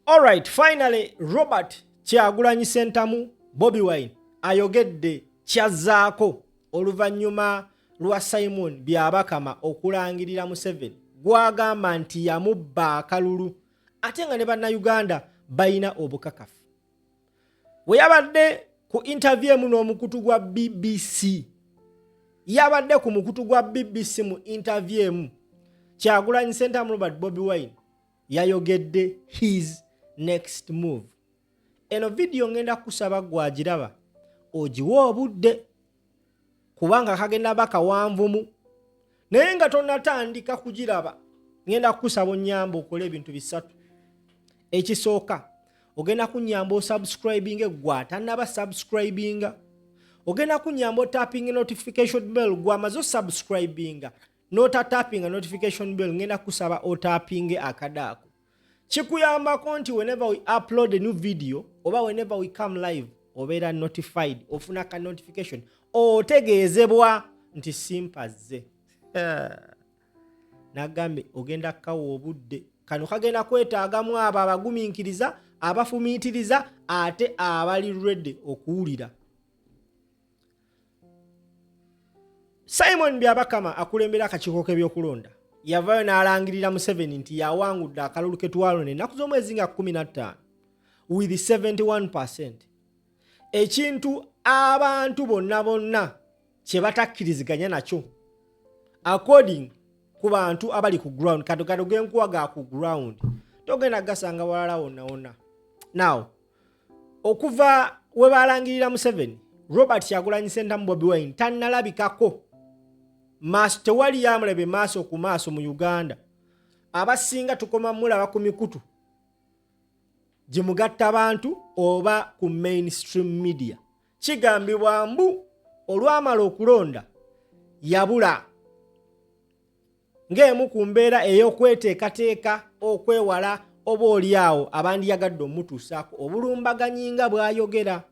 Alright, finally, Robert Kyagulanyi Ssentamu Bobi Wine ayogedde Kyazaako oluvannyuma lwa Simon Byabakama okulangirira Museveni gwagamba nti yamubba akalulu ate nga ne bannayuganda bayina obukakafu. We yabadde ku interview mu n'omukutu gwa BBC. Yabadde ku mukutu gwa BBC mu interview mu. Kyagulanyi Ssentamu Robert Bobi Wine yayogedde his next move. Eno video ngenda kusaba gwagiraba ogiwa obudde kubanga kagenda bakawanvumu naye nga tonnatandika kugiraba ngenda kusaba onnyamba okola ebintu bisatu. Ekisooka ogenda kunnyamba osubscribing gw'atannaba subscribinga, ogenda kunnyamba otapping notification bell gw'amaze subscribinga n'otatapping notification bell ngenda kusaba otapping akadaako. Chikuyambako nti whenever we upload a new video oba whenever we come live obeera notified ofuna ka notification otegeezebwa nti simpazze. Nagambe ogenda kawo obudde kano kagenda kwetaagamu abo abagumiikiriza abafumiitiriza ate abali ready okuwulira. Simon Byabakama akulembera akakiiko k'ebyokulonda yavaayo n'alangirira Museveni nti yawangudde akalulu ke twalonda ennaku z'omwezi nga 15 with 71%. Ekintu abantu bonna kye batakkiriziganya nakyo according ku bantu abali ku ground. Katokato genkuwaga ku ground togenda gasanga walala wonna. Now okuva we balangirira Museveni, Robert Kyagulanyi Ssentamu Bobi Wine tannalabikako maaso, tewali yamulabe maaso ku maaso mu Uganda. Abasinga tukoma mulaba ku mikutu gimugatta abantu oba ku mainstream media. Kigambibwa mbu olwamala okulonda yabula ng'emu ku mbeera ey'okweteekateeka okwewala oba oliawo abandiyagadde omutuusaako obulumbaganyinga bw'ayogera.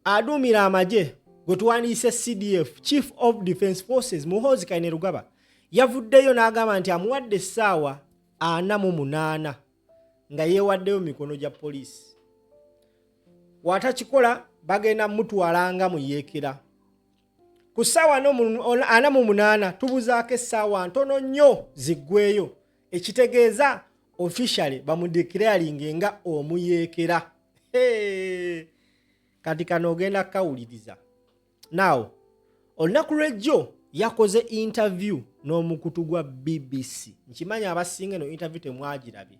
Aduumira amagye gwe tuwandiise CDF Chief of Defence Forces Muhoozi Kainerugaba yavuddeyo n'agamba nti amuwadde essaawa 48 nga yeewaddeyo mikono gya poliisi. Watakikola bagenda mutwalanga mu yeekera. Ku ssaawa 48 tubuzaako essaawa ntono nnyo ziggweyo ekitegeeza officially bamudeclaring nga omuyeekera. Kati kano ogenda kawuliriza. Now olunaku lw'ejjo yakoze interview n'omukutu gwa BBC. Nkimanya abasinga no interview temwagirabye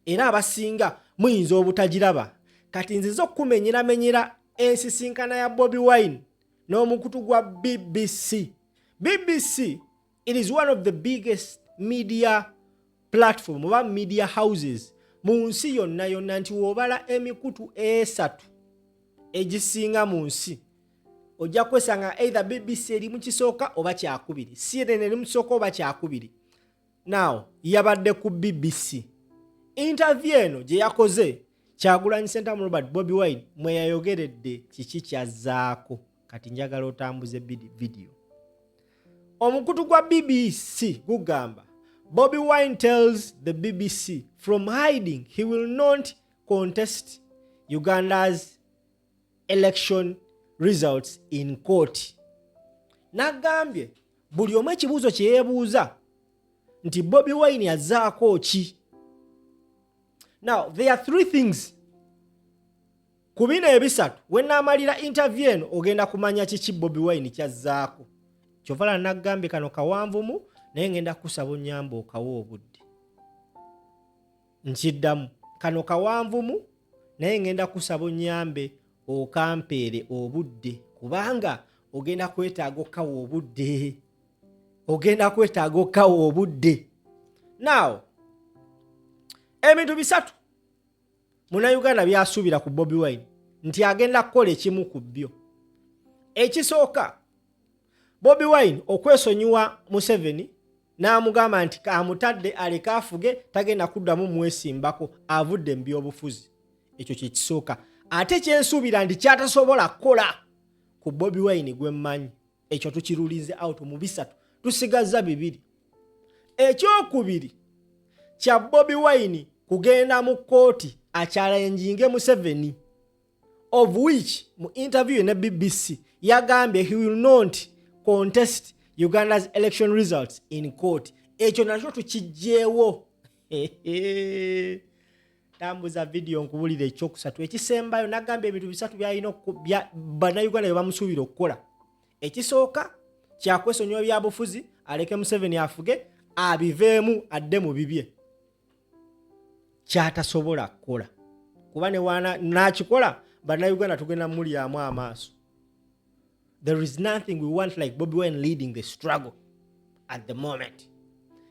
era abasinga muyinza obutagiraba. Kati nzizo okumenyeramenyera ensisinkana ya Bobi Wine n'omukutu gwa BBC. BBC, it is one of the biggest media platform oba media houses mu nsi yonna nti wobala emikutu esatu egisinga mu nsi ojja kwesanga either BBC eri mu kisooka oba kyakubiri, CNN eri mu kisooka oba kyakubiri. Now yabadde ku BBC. Interview eno gye yakoze Kyagulanyi Ssentamu Robert Bobi Wine mwe yayogeredde kiki Kyazaako. Kati njagala otambuze video. Omukutu gwa BBC gugamba Bobi Wine tells the BBC from hiding he will not contest Uganda's election results in court. Nagambye buli omu ekibuuzo kye yeebuuza nti Bobi Wine yazaako ki. Now there are three things. Kubina ebisatu wenaamalira interview eno ogenda kumanya kiki Bobi Wine kyazaako. Kyovala nagambye kano kawanvumu naye ngenda kusaba onnyamba okawa obudde. Nkiddamu kano kawanvumu naye ngenda kusaba onnyambe okampeere obudde kubanga ogenda kwetaaga okawa obudde. Ogenda kwetaaga okawa obudde. Now ebintu bisatu Munnayuganda byasuubira ku Bobi Wine nti agenda kukola ekimu ku byo. Ekisooka Bobi Wine okwesonyiwa Museveni n'amugamba nti amutadde aleke afuge tagenda kuddamu mwesimbako avudde mu byobufuzi. Ekyo kye kisooka. Ate kyensuubira nti kyatasobola kukola ku Bobi Wine gwe mmanyi. Ekyo tukirulize out mu bisatu tusigazza bibiri. Ekyokubiri kya Bobi Wine kugenda mu kkooti achallenginge Museveni, of which mu interview ne BBC yagambye he will not contest Uganda's election results in court. Ekyo nakyo tukijjeewo. Tambuza video nkubulira ekyokusatu. Ekisembayo nagambye ebintu bisatu byalina bannayuganda bye bamusuubira okukola. Ekisooka kyakwesonyiwa byabufuzi, aleke Museveni afuge, abiveemu adde mu bibye. Kyatasobola kukola. Kuba ne wana nakikola, bannayuganda tugenda mulyamu amaaso. There is nothing we want like Bobi Wine leading the struggle at the moment.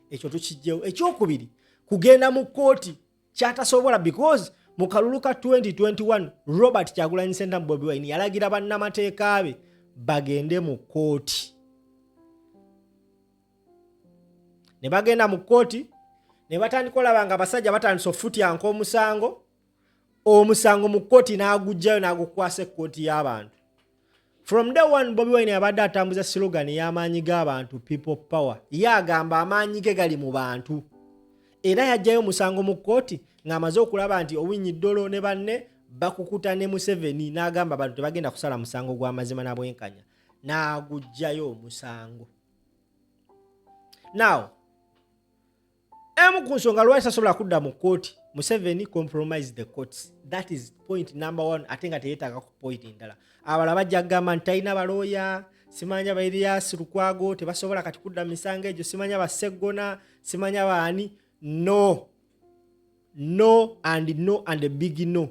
Ekyo tukijjeewo. Ekyokubiri, kugenda mu kkooti kyatasobola because mu kalulu ka 2021 Robert Kyagulanyi Ssentamu Bobi Wine yalagira bannamateeka be bagende mu kkooti. Ne bagenda mu kkooti ne batandika olaba nga abasajja batandise okufutyanka omusango mu kkooti n'agugjayo n'agukwasa ekkooti y'abantu. From day one Bobi Wine abadde atambuza slogan y'amaanyi g'abantu, people power. Yagamba amaanyi ge gali mu bantu. Era yajjayo omusango mu kkooti ng'amaze okulaba nti Owinyi Dollo ne banne bakukuta ne Museveni, n'agamba abantu tebagenda kusala musango gw'amazima na bwenkanya, n'agugjayo omusango. Now, emu ku nsonga lwaki tasobola kudda mu kkooti, Museveni compromised the courts. That is point number one. Ate nga teyeetaaga ku point endala. Abala bajja kugamba nti talina balooya, simanya ba Elias Lukwago tebasobola kati kudda misango egyo, simanya ba Sseggona, simanya baani. No and a big no.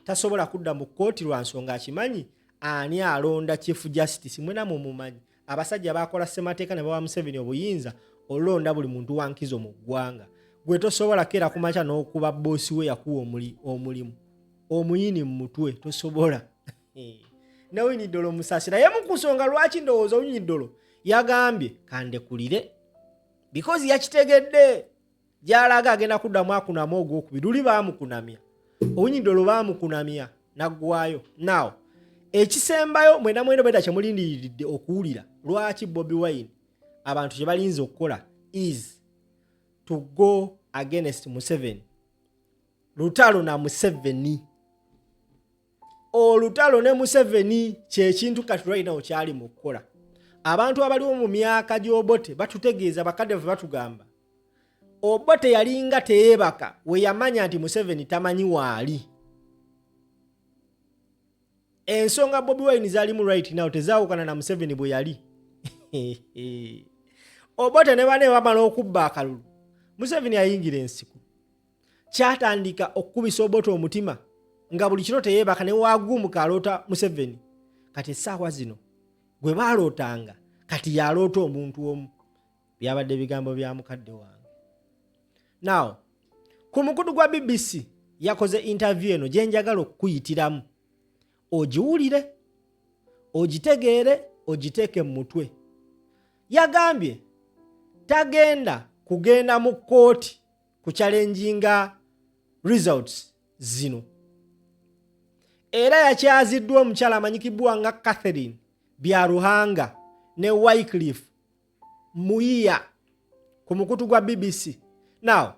Tasobola kudda mu kkooti lwa nsonga akimanyi ani alonda Chief Justice. Mwena mumumanyi abasajja bakola ssemateeka ne bawa Museveni obuyinza olonda buli muntu wankizo mu ggwanga. Gwe tosobola kera kumacha n'okuba bosi we yakuwa omulimu omuyini mu mutwe tosobola. Na Owinyi Dollo musasira yemu kusonga lwaki ndowooza Owinyi Dollo yagambye kandekulire because yakitegedde gyalaga agenda kuddamu akunamu ogwokubiri. Luli baamukunamya, Owinyi Dollo baamukunamya naggwayo. Now ekisembayo mwena bweda kyemulindiridde okuwulira lwaki Bobi Wine abantu kye balinze okukola is to go against Museveni. Lutalo na Museveni. Olutalo ne Museveni kyekintu kati right now kyali mu kukola. Abantu abaliwo mu myaka gy'Obote batutegeeza bakadde batugamba Obote yalinga teebaka we yamanya nti Museveni tamanyi waali. Ensonga Bobi Wine zalimu right now tezaawukana na Museveni bwe yali. Obote ne bane bamala okubba akalulu, Museveni ayingira ensiku. Kyatandika okubisa Obote omutima nga buli kiro teyeebaka ne waagumuka aloota Museveni. Kati essaawa zino gwe baalootanga kati yaloota omuntu omu. Byabadde bigambo bya mukadde wange. Now, ku mukutu gwa BBC yakoze interview eno gye njagala okuyitiramu. Ogiwulire, ogitegeere, ogiteeke mu mutwe. Yagambye tagenda kugenda mu kkooti ku challenginga results zino. Era yakyaziddwa omukyala amanyikibwa nga Catherine Byaruhanga ne Wycliffe Muyiya ku mukutu gwa BBC. Now,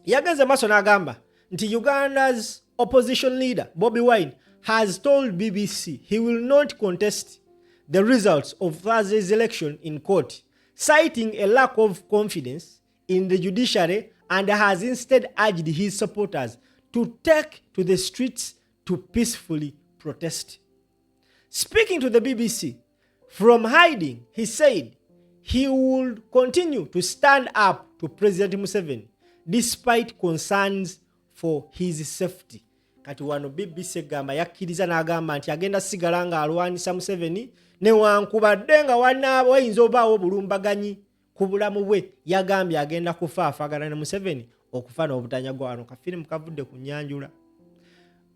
yagenze maaso n'agamba nti Uganda's opposition leader Bobi Wine has told BBC he will not contest the results of Thursday's election in court, citing a lack of confidence in the judiciary, and has instead urged his supporters to take to the streets to peacefully protest. Speaking to the BBC from hiding, he said he would continue to stand up to President Museveni despite concerns for his safety. Kati wano BBC gamba yakkiriza n'agamba nti agenda sigala nga alwanisa Museveni newankubadde nga wanaabo wayinza obaawo bulumbaganyi ku bulamu bwe. Yagambye agenda kufaafagana ne Museveni okufa n'obutanyagwa. Wano kafirimu kavudde ku nyanjula.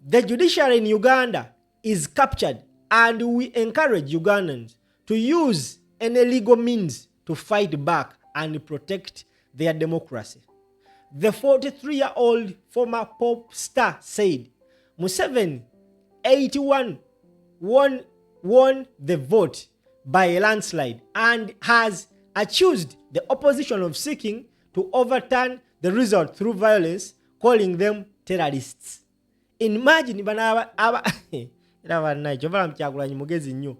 The judiciary in Uganda is captured and we encourage Ugandans to use any legal means to fight back and protect their democracy. The 43-year-old former pop star said Museveni, 81, won the vote by a landslide and has accused the opposition of seeking to overturn the result through violence, calling them terrorists. Imagine era bannaye kyovala Kyagulanyi mugezi nnyo.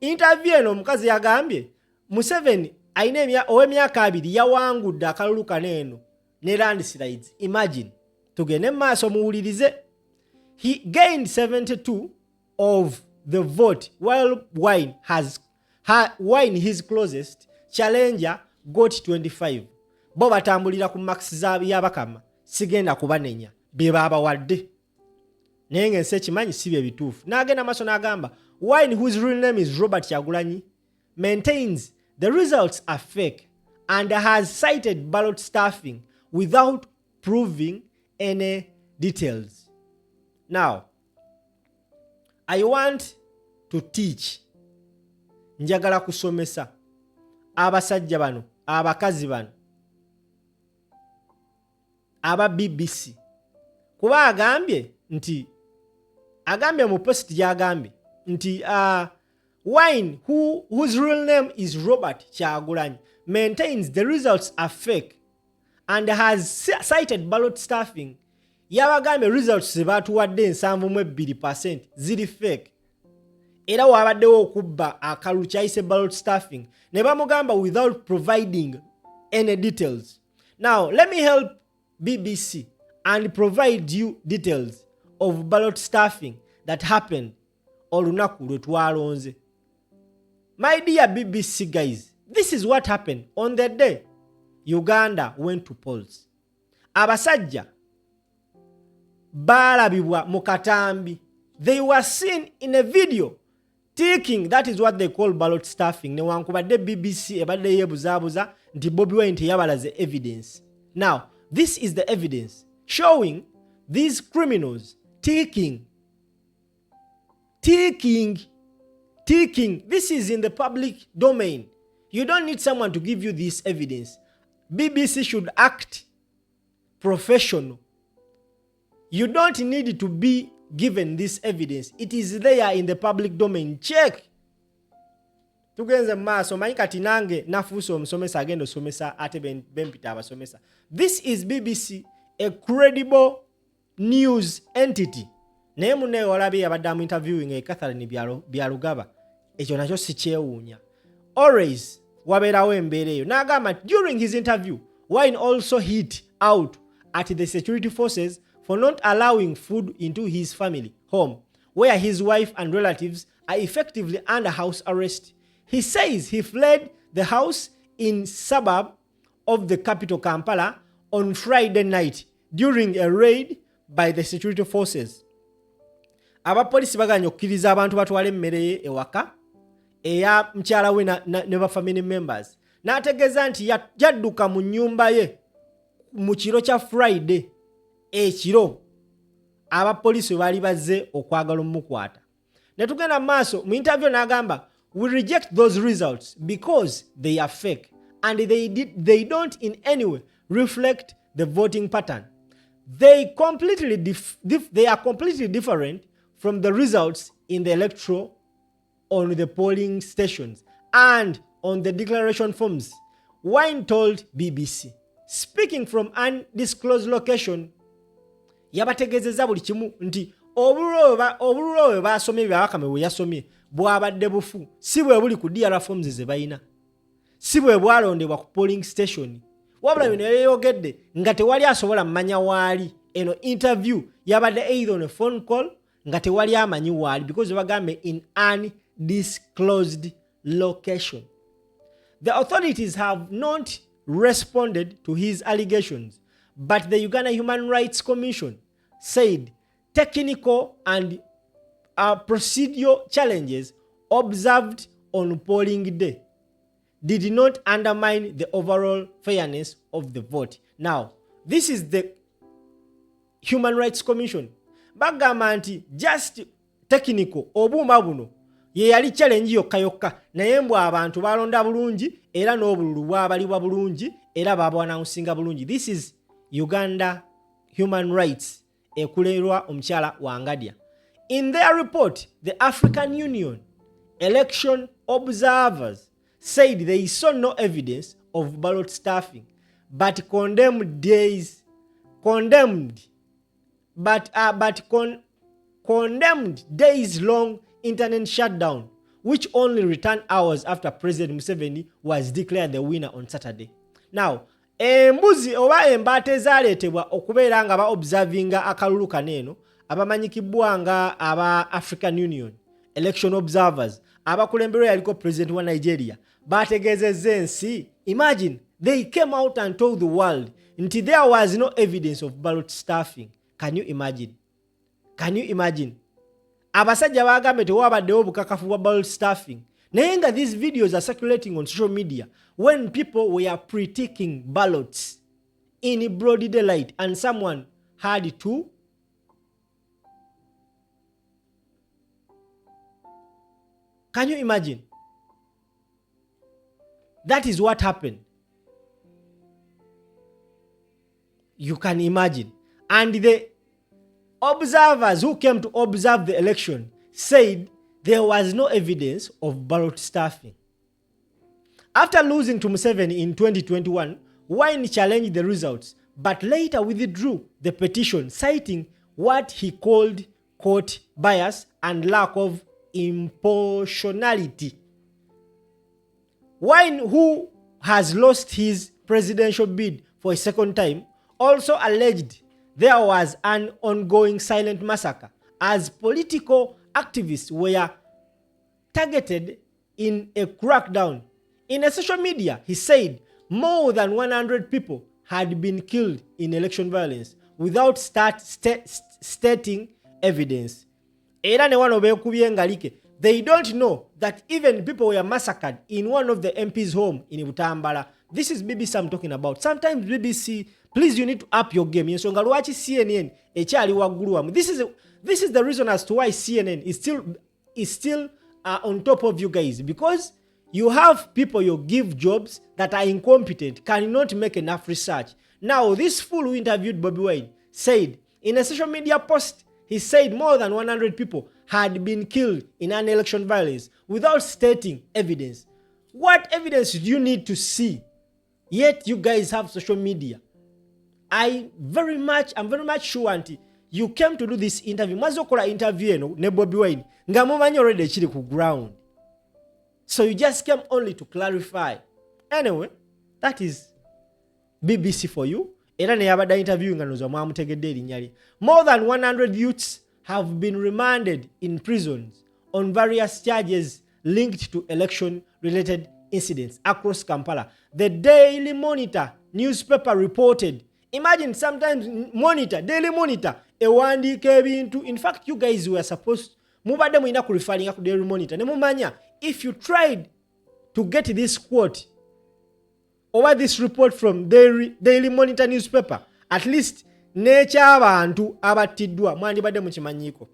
Interview eno omukazi yagambye Museveni ayina ow'emyaka 2 yawangudde akalulu kaneeno ne landslides. Imagine. Tugende maaso muwulirize. He gained 72 of the vote while Wine his closest challenger got 25. Bo batambulira ku max y'abakama sigenda kubanenya be babawadde. Naye ng'ensi ekimanyi si bye bituufu. N'agenda maaso n'agamba Wine, whose real name is Robert Kyagulanyi, maintains the results are fake and has cited ballot stuffing without proving any details. Now, I want to teach. Njagala kusomesa abasajja bano, abakazi bano, aba BBC. Kuba agambye mu post gy'agambye nti Wine, whose real name is Robert Kyagulanyi, maintains the results are fake and has cited ballot stuffing. Yabagambye results zebatuwadde 72% ziri fake. Era wabaddewo okubba akalulu kyayise ballot stuffing ne bamugamba without providing any details. Now, let me help BBC and provide you details of ballot stuffing that happened olunaku lwe twalonze. My dear BBC guys, this is what happened on the day Uganda went to polls. Abasajja balabibwa mu katambi. They were seen in a video ticking. That is what they call ballot stuffing. Newankubadde BBC ebadde yeebuzaabuza nti Bobi Wine teyabalaze evidence. Now, this is the evidence showing these criminals ticking. This is in the public domain. You don't need someone to give you this evidence. BBC should act professional. You don't need to be given this evidence. It is there in the public domain. Check. Tugenze maaso manyi kati nange nafuusa omusomesa agenda osomesa ate bempita abasomesa. This is BBC, a credible news entity. Naye munne olabye yabadde mu interviewing Catherine Byalugaba. Ekyo nakyo si kyewuunya. Always wabeerawo embeera eyo. N'agamba during his interview, Wine also hit out at the security forces for not allowing food into his family home, where his wife and relatives are effectively under house arrest. He says he fled the house in suburb of the capital Kampala on Friday night during a raid by the security forces. Abapolisi baganya okkiriza abantu batwala emmere ye ewaka eya mkyala we ne ba family members. N'ategeeza nti yadduka mu nnyumba ye mu kiro kya Friday ekiro abapolisi bali bazze okwagala omukwata. Ne tugenda maaso mu interview n'agamba we reject those results because they are fake and they don't in any way reflect the voting pattern. They are completely different from the results in the electoral on the polling stations and on the declaration forms. Wine told BBC, speaking from undisclosed location, yabategezeza buli kimu nti obululu basomye byabakame bwe yasomye bwabadde bufu si bwe buli ku DR forms ze bayina si bwe bwalondebwa ku polling station wabula bino yayogedde nga tewali asobola mmanya waali. Eno interview yabadde either on a phone call nga tewali amanyi waali because bagambe in undisclosed location. The authorities have not responded to his allegations, but the Uganda Human Rights Commission said technical and procedural challenges observed on polling day did not undermine the overall fairness of the vote. Now, this is the Human Rights Commission. Bagamba nti just technical obuuma buno ye yali challenge yokka naye mbw abantu balonda bulungi era n'obululu bwabaliwa bulungi era babwanansinga bulungi. This is Uganda Human Rights ekulerwa omukyala wa Ngadia. In their report, the African Union election observers said they saw no evidence of ballot stuffing but condemned days condemned days-long internet shutdown, which only returned hours after President Museveni was declared the winner on Saturday. Now, embuzi oba embata ezaleetebwa okubeera nga ba-observinga akalulu kaneeno abamanyikibwa nga aba African Union election observers abakulemberwa yaliko president wa Nigeria bategeezezza ensi. Imagine they came out and told the world nti there was no evidence of ballot stuffing. Can you imagine? Abasajja bagambe tewabaddewo bukakafu bwa ballot stuffing. Naye nga these videos are circulating on social media when people were pre-ticking ballots in broad daylight and someone had to Can you imagine? That is what happened. You can imagine. And the observers who came to observe the election said there was no evidence of ballot stuffing. After losing to Museveni in 2021, Wine challenged the results, but later withdrew the petition, citing what he called court bias and lack of impartiality. Wine, who has lost his presidential bid for a second time, also alleged there was an ongoing silent massacre as political activists were targeted in a crackdown. In a social media, he said more than 100 people had been killed in election violence without stating evidence. Era ne wano beekubye ngalike. They don't know that even people were massacred in one of the MP's home in Butambala. This is BBC I'm talking about. Sometimes BBC, please, you need to up your game. Yensonga lwaki CNN ekyali waggulu wamu. This is the reason as to why CNN is still on top of you guys, because you have people you give jobs that are incompetent, cannot make enough research. Now, this fool who interviewed Bobi Wine said in a social media post, he said more than 100 people had been killed in an election violence without stating evidence. What evidence do you need to see? Yet you guys have social media. I'm very much sure auntie, you came to do this interview. Mazokola interview eno ne Bobi Wine nga mumanyi already ekiri ku ground. So you just came only to clarify. Anyway, that is BBC for you. Era ne yabadde interview nga nozo mwamutegedde erinnya lye. More than 100 youths have been remanded in prisons on various charges linked to election-related incidents across Kampala. The Daily Monitor newspaper reported. Imagine sometimes Daily Monitor, ewandiika ebintu. In fact, you guys were supposed mubadde mulina ku referring ku Daily Monitor. Ne mumanya, if you tried to get this quote over this report from Daily Monitor newspaper, at least n'ekyabantu abattiddwa mwandibadde mukimanyiko.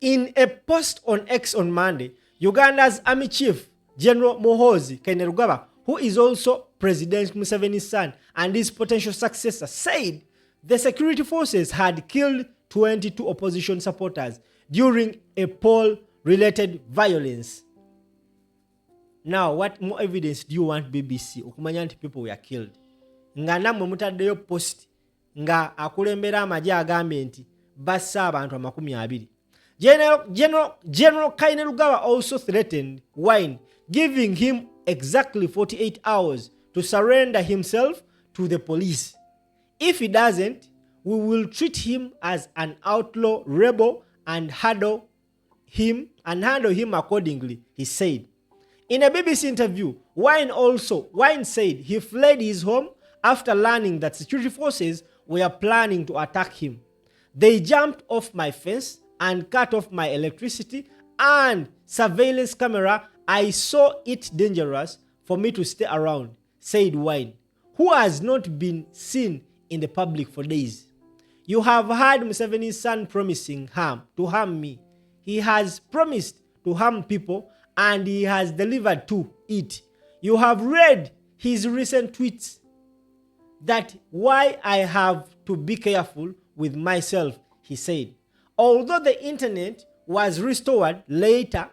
In a post on X on Monday, Uganda's Army Chief General Muhoozi Kainerugaba, who is also President Museveni's son and his potential successor, said the security forces had killed 22 opposition supporters during a poll-related violence. Now, what more evidence do you want BBC okumanya nti people were killed? Nga namwe mutaddeyo post nga akulembera amagye agambye nti bassa abantu 20. General Kainerugaba also threatened Wine, giving him exactly 48 hours to surrender himself to the police. If he doesn't, we will treat him as an outlaw rebel and handle him accordingly, he said. In a BBC interview, Wine said he fled his home after learning that security forces were planning to attack him. They jumped off my fence and cut off my electricity and surveillance camera. I saw it dangerous for me to stay around, said Wine, who has not been seen in the public for days. You have heard Museveni's son promising to harm me. He has promised to harm people and he has delivered to it. You have read his recent tweets. That why I have to be careful with myself, he said. Although the internet was restored later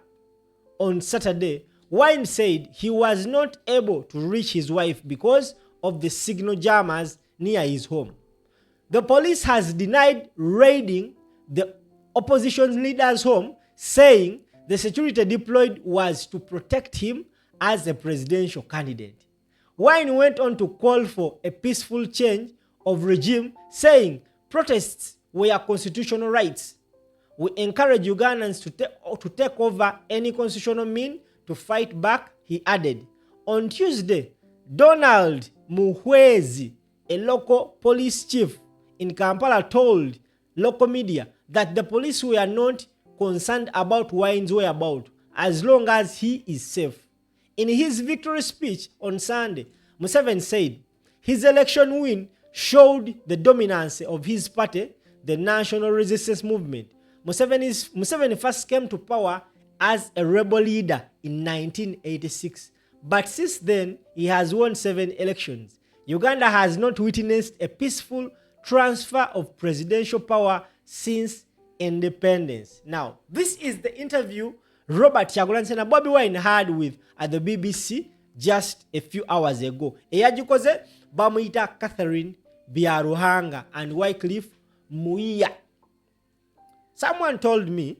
on Saturday, Wine said he was not able to reach his wife because of the signal jammers near his home. The police has denied raiding the opposition leader's home, saying the security deployed was to protect him as a presidential candidate. Wine went on to call for a peaceful change of regime, saying protests were constitutional rights. We encourage Ugandans to take over any constitutional means to fight back, he added. On Tuesday, Donald Muhwezi, a local police chief in Kampala, told local media that the police were not concerned about Wine's whereabouts as long as he is safe. In his victory speech on Sunday, Museveni said his election win showed the dominance of his party, the National Resistance Movement. Museveni first came to power as a rebel leader in 1986, but since then he has won 7 elections. Uganda has not witnessed a peaceful transfer of presidential power since independence. Now, this is the interview Robert Kyagulanyi and Bobi Wine had with at the BBC just a few hours ago. Eyagikoze bamuyita Catherine Byaruhanga and Wycliffe Muiya. Someone told me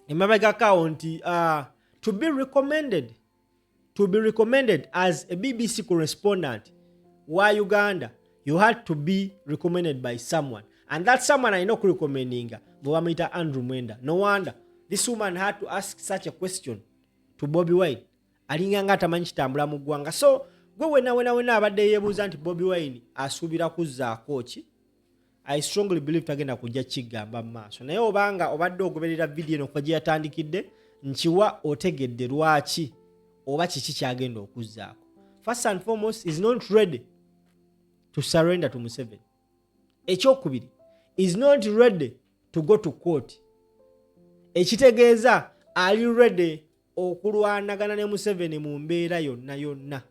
in my account to be recommended as a BBC correspondent why Uganda, you had to be recommended by someone, and that someone I know recommending bamuyita Andrew Mwenda. No wonder this woman had to ask such a question to Bobi Wine. Alinganga tamanyi kitambula mu ggwanga. So gwe wena abadde yeebuuza nti Bobi Wine asuubira kuzzaako ki, I strongly believe tagenda kujja kigamba maaso. Naye obanga obadde ogoberera video eno kuva gye yatandikidde, nkiwa otegedde lwaki oba kiki kyagenda okuzzaako. First and foremost, is not ready to surrender to Museveni. Ekyokubiri, is not ready to go to court. Ekitegeeza ali ready okulwanagana ne Museveni mu mbeera yonna.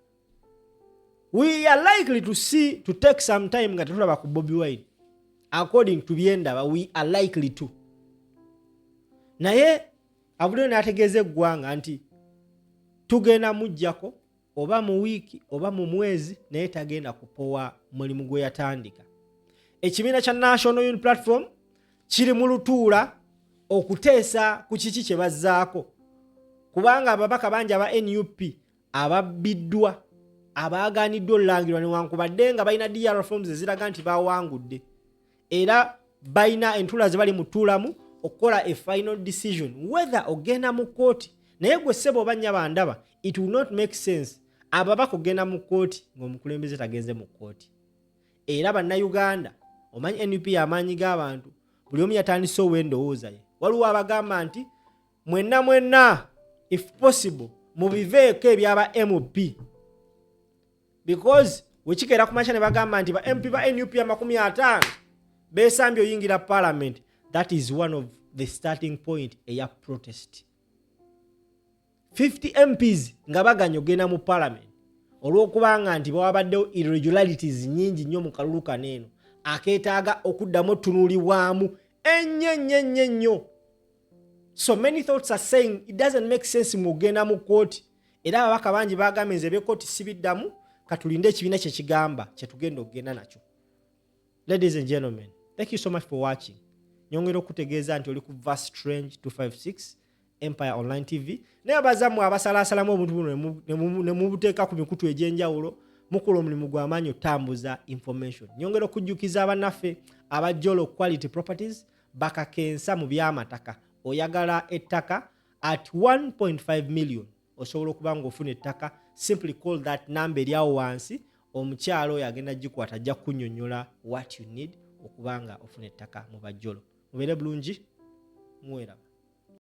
We are likely to take some time nga tetulaba ku Bobi Wine. According to byendaba, we are likely to. Naye abudde n'ategeeza eggwanga nti tugenda mujjako oba mu wiiki oba mu mwezi, naye tagenda kupowa mulimu gwe yatandika. Ekibiina kya National Unity Platform kiri mu lutuula okuteesa ku kiki kye bazzaako, kubanga ababaka bangi aba NUP ababbiddwa, abaagaaniddwa olulangirwa newankubadde nga balina DR reforms eziraga nti bawangudde, era balina entula ze bali mutuulamu okukola a final decision whether ogenda mu kooti. Naye gwe ssebo oba nnyaba ndaba, it will not make sense ababaka ogenda mu kooti ng'omukulembeze tagenze mu kooti. Era bannayuganda, omanyi NUP y'amaanyi g'abantu, buli omu yatandise ow'endowooza ye. Waliwo abagamba nti mwenna if possible mubiveeko ebyaba MP, because wekikeera kumakya ne bagamba nti ba MP ba NUP 50 beesambye oyingira parliament. That is one of the starting point eya protest. 50 MPs nga baganya ogenda mu parliament olw'okubanga nti bawabaddewo irregularities nyingi nnyo mu kalulu kaneeno akeetaaga okuddamu otunuulibwamu ennyo. So many thoughts are saying it doesn't make sense mugenda mu kooti, era ababaka bangi bagamba nze ebyekooti sibiddamu, katulinde ekibiina kye kigamba kye tugenda okugenda nakyo. Ladies and gentlemen, thank you so much for watching. Nyongera okutegeeza nti oli ku Verse Strange 256 Empire Online TV. Naye bazamu abasalaasalamu obuntu buno ne mubuteeka ku mikutu egy'enjawulo, mukola omulimu gw'amaanyi otambuza information. Nyongera okujjukiza abannaffe aba Jolo Quality Properties bakakensa mu by'amataka. Oyagala ettaka at 1.5 million osobola okuba ng'ofuna ettaka. Simply call that number eryawo wansi, omukyalo oyo agenda gikwata ajja kunnyonnyola what you need okubanga ofuna ettaka mu bajjolo. Mubeere bulungi, muweraba.